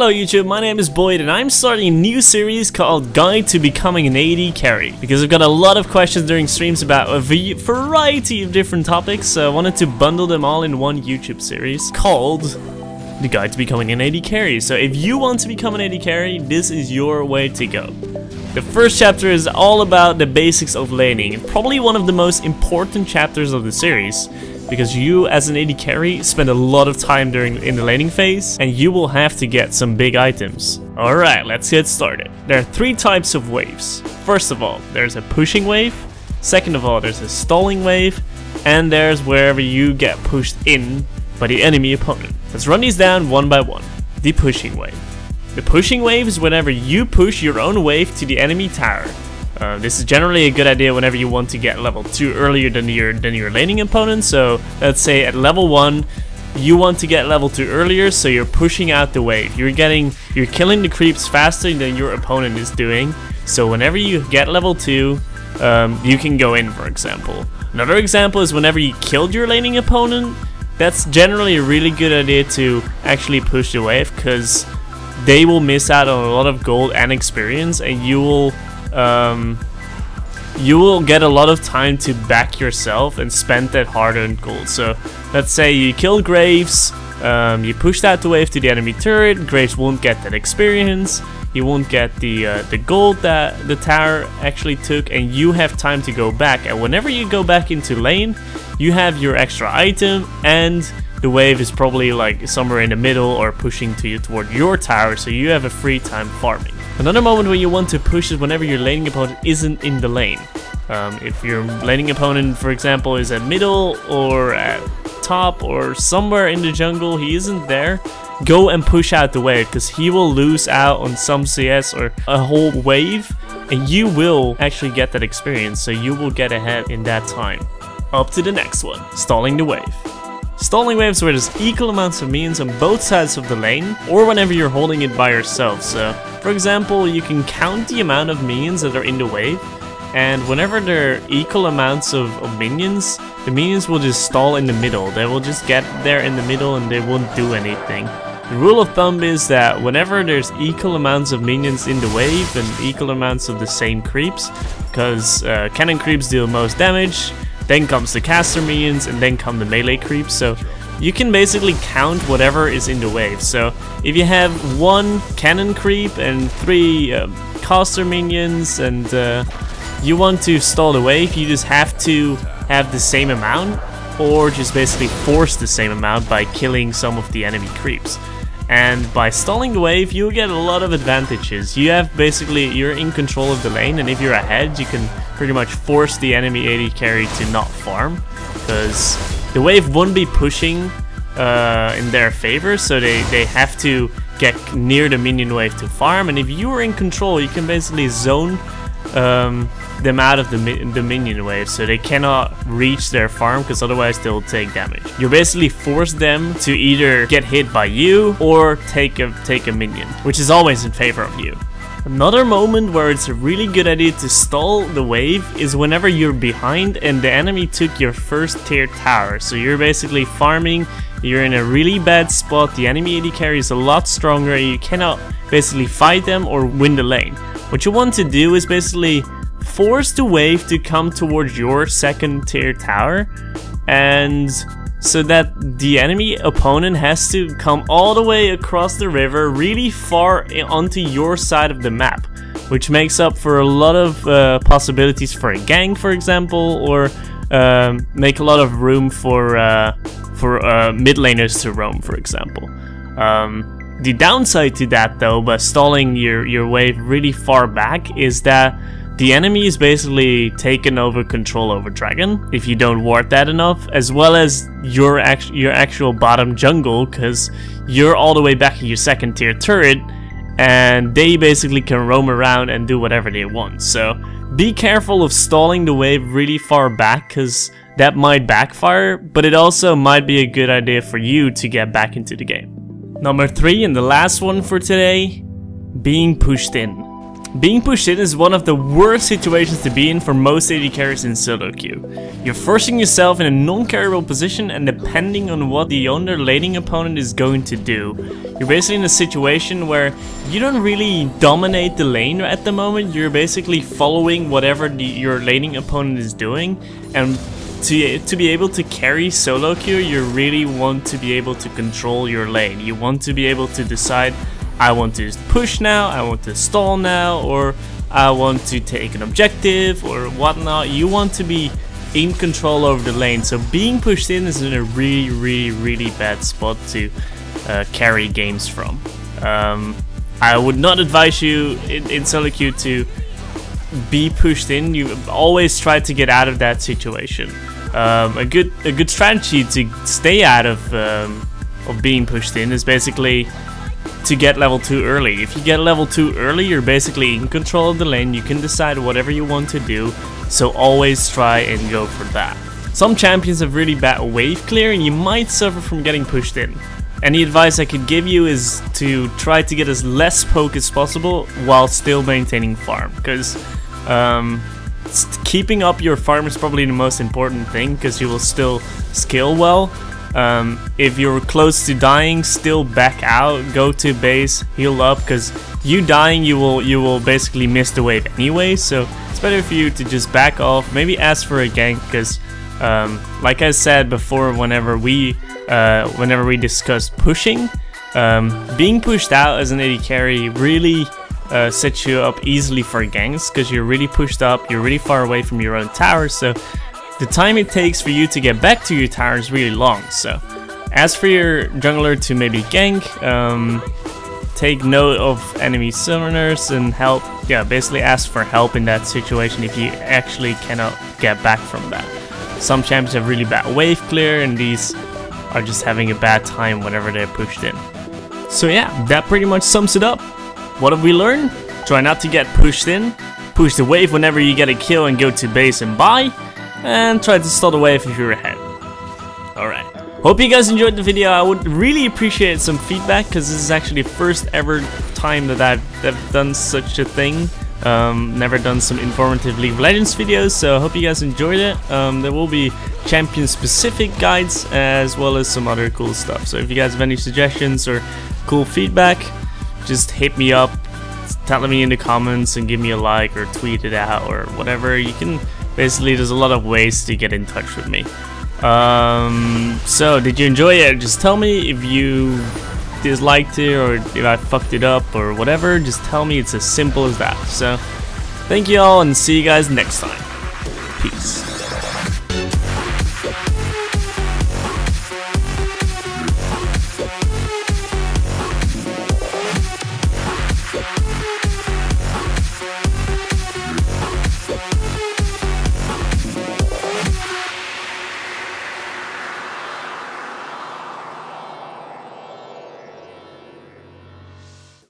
Hello YouTube, my name is Boyd and I'm starting a new series called Guide to Becoming an AD Carry, because I've got a lot of questions during streams about a variety of different topics, so I wanted to bundle them all in one YouTube series called The Guide to Becoming an AD Carry. So if you want to become an AD Carry, this is your way to go. The first chapter is all about the basics of laning, and probably one of the most important chapters of the series, because you as an AD carry spend a lot of time in the laning phase, and you will have to get some big items. Alright, let's get started. There are three types of waves. First of all, there's a pushing wave. Second of all, there's a stalling wave. And there's wherever you get pushed in by the enemy opponent. Let's run these down one by one. The pushing wave. The pushing wave is whenever you push your own wave to the enemy tower. This is generally a good idea whenever you want to get level 2 earlier than your laning opponent. So let's say at level 1 you want to get level 2 earlier, so you're pushing out the wave. You're killing the creeps faster than your opponent is doing. So whenever you get level 2, you can go in, for example. Another example is whenever you killed your laning opponent. That's generally a really good idea to actually push the wave, because they will miss out on a lot of gold and experience, and you will get a lot of time to back yourself and spend that hard-earned gold. So let's say you kill Graves, you push out the wave to the enemy turret. Graves won't get that experience, he won't get the gold that the tower actually took, and you have time to go back. And whenever you go back into lane, you have your extra item, and the wave is probably like somewhere in the middle or pushing toward your tower, so you have a free time farming. Another moment when you want to push is whenever your laning opponent isn't in the lane. If your laning opponent, for example, is at middle or at top or somewhere in the jungle, he isn't there, go and push out the wave, because he will lose out on some CS or a whole wave, and you will actually get that experience, so you will get ahead in that time. Up to the next one, stalling the wave. Stalling waves where there's equal amounts of minions on both sides of the lane, or whenever you're holding it by yourself. So, for example, you can count the amount of minions that are in the wave, and whenever there are equal amounts of minions, the minions will just stall in the middle. They will just get there in the middle and they won't do anything. The rule of thumb is that whenever there's equal amounts of minions in the wave and equal amounts of the same creeps, because cannon creeps deal most damage, then comes the caster minions, and then come the melee creeps. So you can basically count whatever is in the wave. So if you have 1 cannon creep and 3 caster minions, and you want to stall the wave, you just have to have the same amount, or just basically force the same amount by killing some of the enemy creeps. And by stalling the wave, you'll get a lot of advantages. You're in control of the lane, and if you're ahead, you can pretty much force the enemy AD carry to not farm, because the wave won't be pushing in their favor, so they have to get near the minion wave to farm. And if you are in control, you can basically zone them out of the minion wave, so they cannot reach their farm, because otherwise they'll take damage. You basically force them to either get hit by you or take a minion, which is always in favor of you. Another moment where it's a really good idea to stall the wave is whenever you're behind and the enemy took your first tier tower. So you're basically farming, you're in a really bad spot, the enemy AD carry is a lot stronger, and you cannot basically fight them or win the lane. What you want to do is basically force the wave to come towards your second tier tower, and so that the enemy opponent has to come all the way across the river really far onto your side of the map, which makes up for a lot of possibilities for a gank, for example, or make a lot of room for mid laners to roam, for example. The downside to that, though, by stalling your wave really far back, is that the enemy is basically taken over control over Dragon if you don't ward that enough, as well as your actual bottom jungle, because you're all the way back in your second tier turret, and they basically can roam around and do whatever they want. So be careful of stalling the wave really far back, because that might backfire, but it also might be a good idea for you to get back into the game. Number 3, and the last one for today, being pushed in. Being pushed in is one of the worst situations to be in for most AD carries in solo queue. You're forcing yourself in a non-carryable position, and depending on what the other laning opponent is going to do, you're basically in a situation where you don't really dominate the lane at the moment. You're basically following whatever your laning opponent is doing, and to be able to carry solo queue, you really want to be able to control your lane. You want to be able to decide, I want to push now, I want to stall now, or I want to take an objective or whatnot. You want to be in control over the lane. So being pushed in is in a really bad spot to carry games from. I would not advise you in solo queue to be pushed in. You always try to get out of that situation. A good strategy to stay out of being pushed in is basically to get level 2 early. If you get level 2 early, you're basically in control of the lane. You can decide whatever you want to do, so always try and go for that. Some champions have really bad wave clear, and you might suffer from getting pushed in. Any advice I could give you is to try to get as less poke as possible while still maintaining farm, because keeping up your farm is probably the most important thing, because you will still skill well. If you're close to dying, still back out, go to base, heal up, because you dying, you will basically miss the wave anyway. So it's better for you to just back off, maybe ask for a gank, because like I said before, whenever we discussed pushing, being pushed out as an AD carry really sets you up easily for ganks, because you're really pushed up, you're really far away from your own tower, so the time it takes for you to get back to your tower is really long. So ask for your jungler to maybe gank, take note of enemy summoners and help. Yeah, basically ask for help in that situation if you actually cannot get back from that. Some champions have really bad wave clear, and these are just having a bad time whenever they're pushed in. So yeah, that pretty much sums it up. What have we learned? Try not to get pushed in, push the wave whenever you get a kill and go to base and buy, and try to stall the wave if you're ahead. Alright, hope you guys enjoyed the video. I would really appreciate some feedback, because this is actually the first ever time that I've done such a thing. Never done some informative League of Legends videos, so I hope you guys enjoyed it. There will be champion specific guides as well as some other cool stuff. So if you guys have any suggestions or cool feedback, just hit me up, tell me in the comments and give me a like or tweet it out or whatever. You can basically, there's a lot of ways to get in touch with me. So did you enjoy it? Just tell me if you disliked it or if I fucked it up or whatever. Just tell me. It's as simple as that. So thank you all, and see you guys next time. Peace.